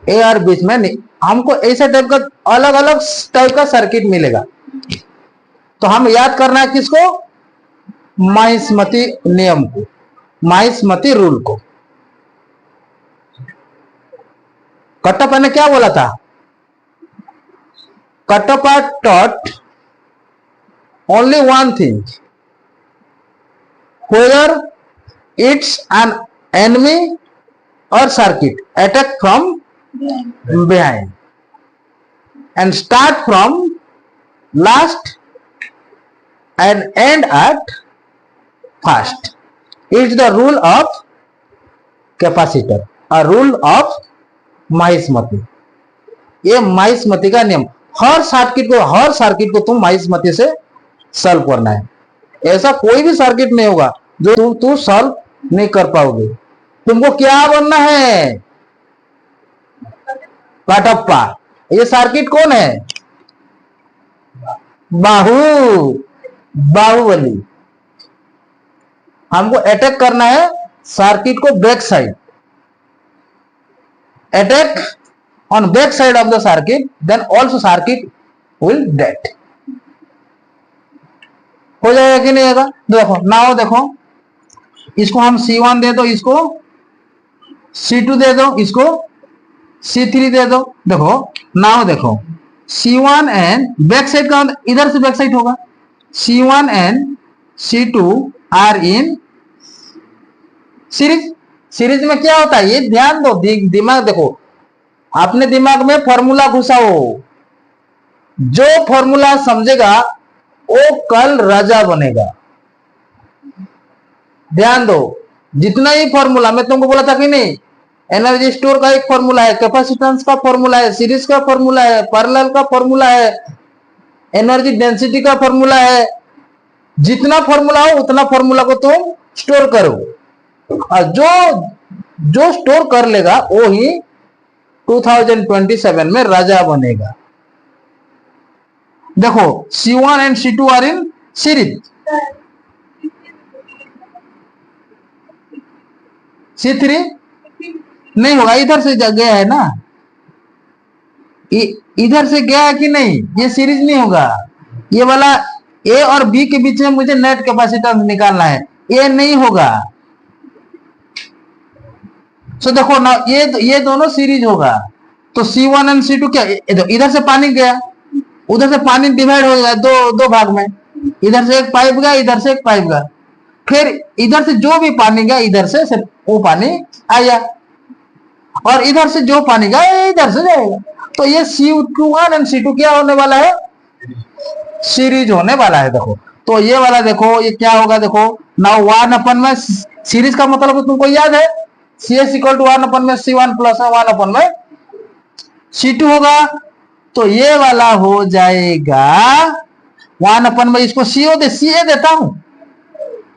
ए और बीच में हमको ऐसे टाइप का अलग अलग टाइप का सर्किट मिलेगा। तो हम याद करना है किसको? माहिस्मती नियम को, माहिस्मती रूल को। कटप्पा ने क्या बोला था? Kattappa taught only one thing, whether it's an enemy or circuit, attack from behind and start from last and end at first. It's the rule of capacitor, a rule of माहिस्मती। ये माहिस्मती का नियम, हर सर्किट को तुम माहिस्मती से सॉल्व करना है। ऐसा कोई भी सर्किट नहीं होगा जो तू सॉल्व नहीं कर पाओगे। तुमको क्या बनना है? कटप्पा। ये सर्किट कौन है? बाहुबली। हमको अटैक करना है सर्किट को back side, attack on back side of the circuit, then also circuit will dead। हो जाएगा कि नहीं होगा? देखो नाउ देखो, इसको हम C1 दे दो, इसको C2 दे दो, इसको C3 दे दो। देखो नाउ देखो, C1 एंड बैक साइड का इधर से बैक साइड होगा। C1 and C2 are in series. Series में क्या होता है ये ध्यान दो, दिमाग देखो, अपने दिमाग में फॉर्मूला घुसाओ। जो फॉर्मूला समझेगा वो कल राजा बनेगा। ध्यान दो, जितना ही फॉर्मूला मैं तुमको बोला था कि नहीं, एनर्जी स्टोर का एक फॉर्मूला है, कैपेसिटेंस का फॉर्मूला है, सीरीज का फॉर्मूला है, पैरेलल का फॉर्मूला है, एनर्जी डेंसिटी का फॉर्मूला है। जितना फॉर्मूला हो उतना फॉर्मूला को तुम स्टोर करो, और जो स्टोर कर लेगा वो ही 2027 में राजा बनेगा। देखो C1 and C2 are in series, C3 नहीं होगा, इधर से गया है ना, इधर से गया है कि नहीं, ये सीरीज नहीं होगा। ये वाला A और B के बीच में मुझे नेट कैपेसिटेंस निकालना है, ये नहीं होगा। तो देखो ना, ये दोनों सीरीज होगा। तो C1 एंड C2 क्या, इधर से पानी गया, उधर से पानी डिवाइड हो गया दो भाग में, इधर से एक पाइप गया, इधर से एक पाइप गया, फिर इधर से जो भी पानी गया इधर से सिर्फ वो पानी आया, और इधर से जो पानी गया इधर से जाएगा। तो ये C1 एंड C2 क्या होने वाला है? सीरीज होने वाला है। देखो तो ये वाला देखो, ये क्या होगा? देखो नाउ 1 में सीरीज का मतलब तुमको याद है, CS इक्वल टू 1 में C1 प्लस 1 में C2 होगा। तो ये वाला हो जाएगा 1 में, इसको CA देता हूं,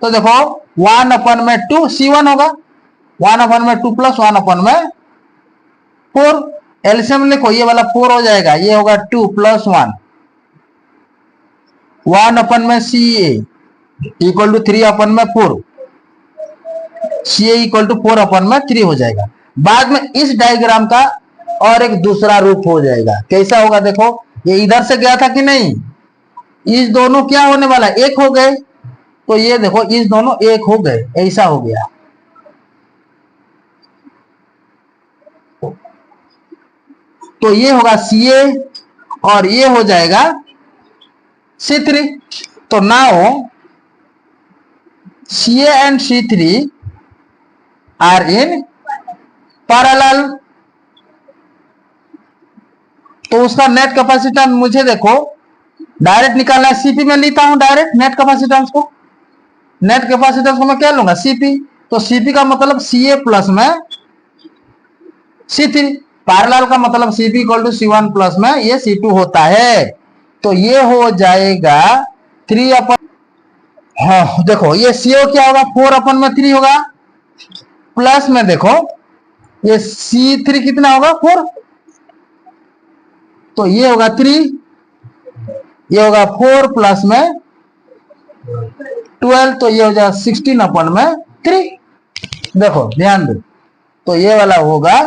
तो देखो 1 में 2 C1 होगा, 1 में 2 प्लस 1 में 4, एलसीएम लिखो, ये वाला 4 हो जाएगा, ये होगा 2 प्लस 1, 1 में CA इक्वल टू 3 में 4, CA इक्वल टू 4 में 3 हो जाएगा। बाद में इस डायग्राम का और एक दूसरा रूप हो जाएगा। कैसा होगा? देखो ये इधर से गया था कि नहीं, इस दोनों क्या होने वाला, एक हो गए। तो ये देखो इस दोनों एक हो गए, ऐसा हो गया। तो ये होगा CA और ये हो जाएगा C3। तो now CA and C3 are in parallel. तो उसका नेट कैपेसिटेंस मुझे देखो डायरेक्ट निकालना है, CP में लेता हूं डायरेक्ट नेट कैपेसिटेंस को। नेट कैपेसिटेंस को मैं क्या लूंगा? CP। तो CP का मतलब CA प्लस में C3, पैरेलल का मतलब CP equal to C1 plus में ये C2 होता है। तो ये हो जाएगा 3 हाँ देखो ये CO क्या होगा? 4 में 3 होगा, प्लस में देखो ये C3 कितना होगा? 4। तो ये होगा 3, ये होगा 4 प्लस में 12, तो ये हो जाएगा 16 में 3। देखो ध्यान दो, तो ये वाला होगा,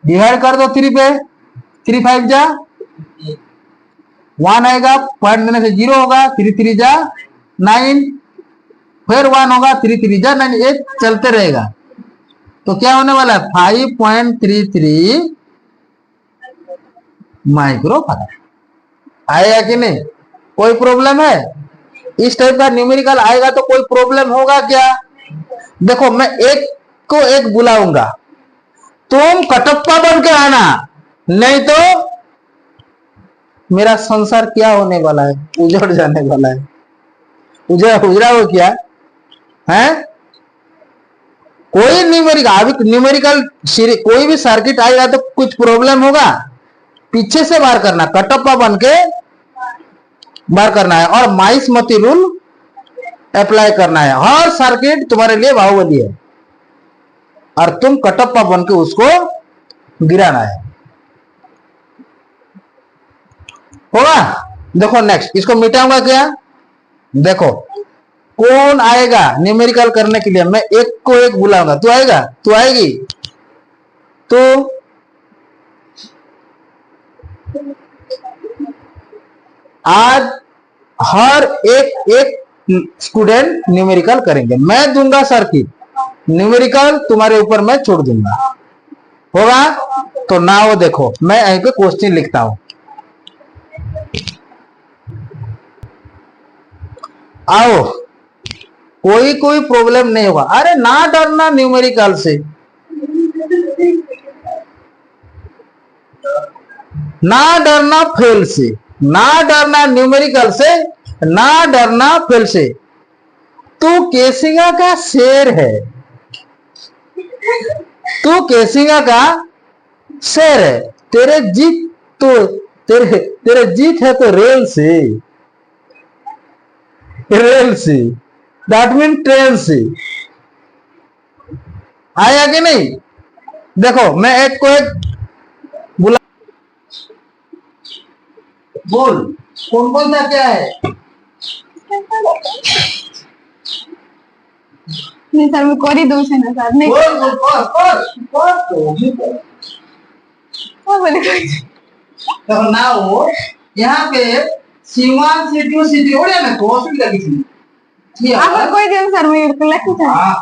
डिवाइड कर दो 3 पे, 3 5 जा 1 आएगा, पॉइंट देने से 0 होगा, 3 3 जा 9, फिर 1 होगा, 3 3 जा 9, ये चलते रहेगा। तो क्या होने वाला है 5.33 माइक्रो फराड। आएगा कि नहीं? कोई प्रॉब्लम है? इस टाइप का न्यूमेरिकल आएगा तो कोई प्रॉब्लम होगा क्या? देखो मैं एक को एक बुलाऊंगा, तुम कटप्पा बन के आना, नहीं तो मेरा संसार क्या होने वाला है, उजड़ जाने वाला है। उजड़ा हो क्या है? कोई न्यूमेरिकल कोई भी सर्किट आएगा तो कुछ प्रॉब्लम होगा, पीछे से बाहर करना, कटप्पा बन के बाहर करना है और माइस मती रूल अप्लाई करना है। हर सर्किट तुम्हारे लिए बाहुबली है और तुम कटप्पा बन के उसको गिराना है। होगा? देखो नेक्स्ट, इसको मिटाऊंगा क्या? देखो कौन आएगा न्यूमेरिकल करने के लिए? मैं एक को एक बुलाऊंगा, तू आएगा, तू आएगी, तो आज हर एक स्टूडेंट न्यूमेरिकल करेंगे। मैं दूंगा सर्किट, न्यूमेरिकल तुम्हारे ऊपर मैं छोड़ दूंगा। होगा? तो ना वो देखो मैं यहीं पे क्वेश्चन लिखता हूं। आओ, कोई प्रॉब्लम नहीं होगा। अरे ना डरना न्यूमेरिकल से, ना डरना फेल से, ना डरना न्यूमेरिकल से, ना डरना फेल से। तू केसिंगा का शेर है, तू केसिंगा का शेर है। तेरे जीत तो तेरे जीत है तो रेल से, रेल से, दैट मीन ट्रेन से। आया कि नहीं? देखो मैं एक को एक बुला, बोल कौन कौन सा क्या है? नहीं सर, मैं कर ही दूं से ना सर। नहीं बोल बोल कर बोले तो ना हो यहाँ पे C1 C2 C3 ओड़े में को असुविधा किसी नहीं। आप कोई दिन सर मैं बिल्कुल लिख सकता हूं।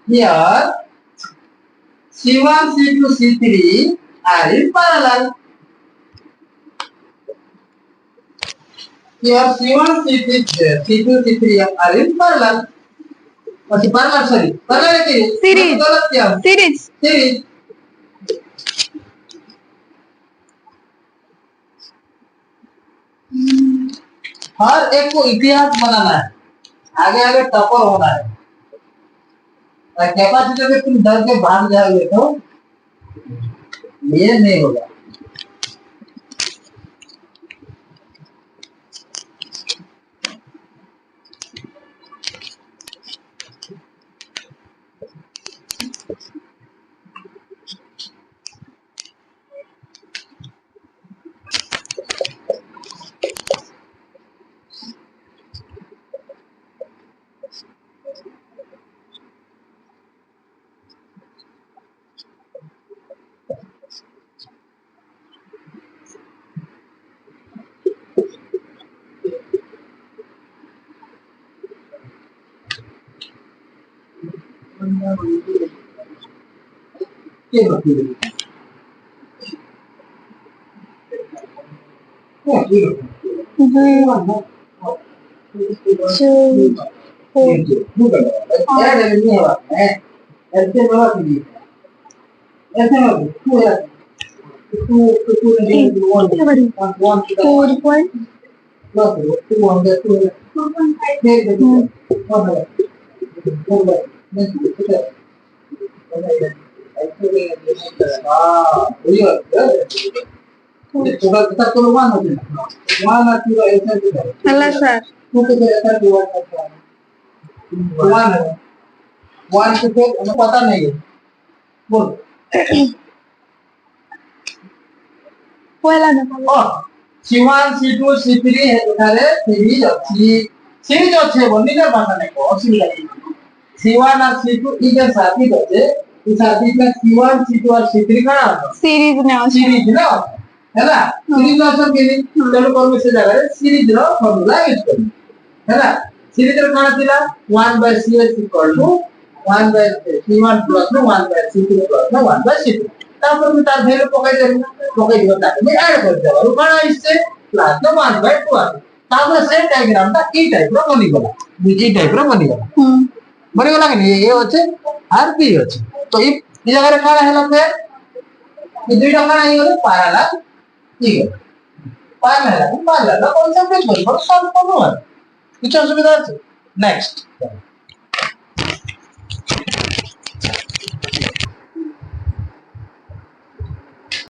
Here C1 C2 C3 are in parallel. Here C1 C2 C3 are in parallel. अच्छा parallel, sorry parallel है क्या? सीरीज, गलत क्या? सीरीज हर एक को इतिहास बनाना है, आगे आगे टॉपर होना है। कैपेसिटर में तुम डर के भाग जाओगे तो ये नहीं होगा। Hello sir. पता नहीं है, बोल C1 C2 C3 ଏଠାରେ ସିରିଜ ଅଛି। ସିରିଜ ଅଛି ବୋଲିଲେ ବାହାନେ को असुविधा C1 और C2 इधर साथी बचे इतना C1 C2 और C3 कहाँ आता सीरीज में ଅଛି सीरीज ना ହେଲା सीरीज ର ଅପସନ କେନି ତେଣୁ କରିବେ ସେ ଜାଗାରେ सीरीज ର ଫର୍ମୁଲା ୟୁଜ କରିବେ ହେଲା सीरीज ର କାଣା ଥିଲା 1/cs = 1/c1 plus 1/c2 plus 1/c2 तापर भी तार वैल्यू पकाई दिबो ताके मैं ऐड कर देबो काଣା इससे प्लस 1/2 आ तापर से डायग्राम ता ई टाइप रो बनी गला बीजी टाइप रो बनी गला बनी गला कि ये होचे आर बी होचे तो ई जगह रे काଣା हैला फिर ये दुईटा काଣା ही गले पैरेलल ठीक है पैरेलल कौन सा पेज पर सॉल्व करनो है कुछ असुविधा है नेक्स्ट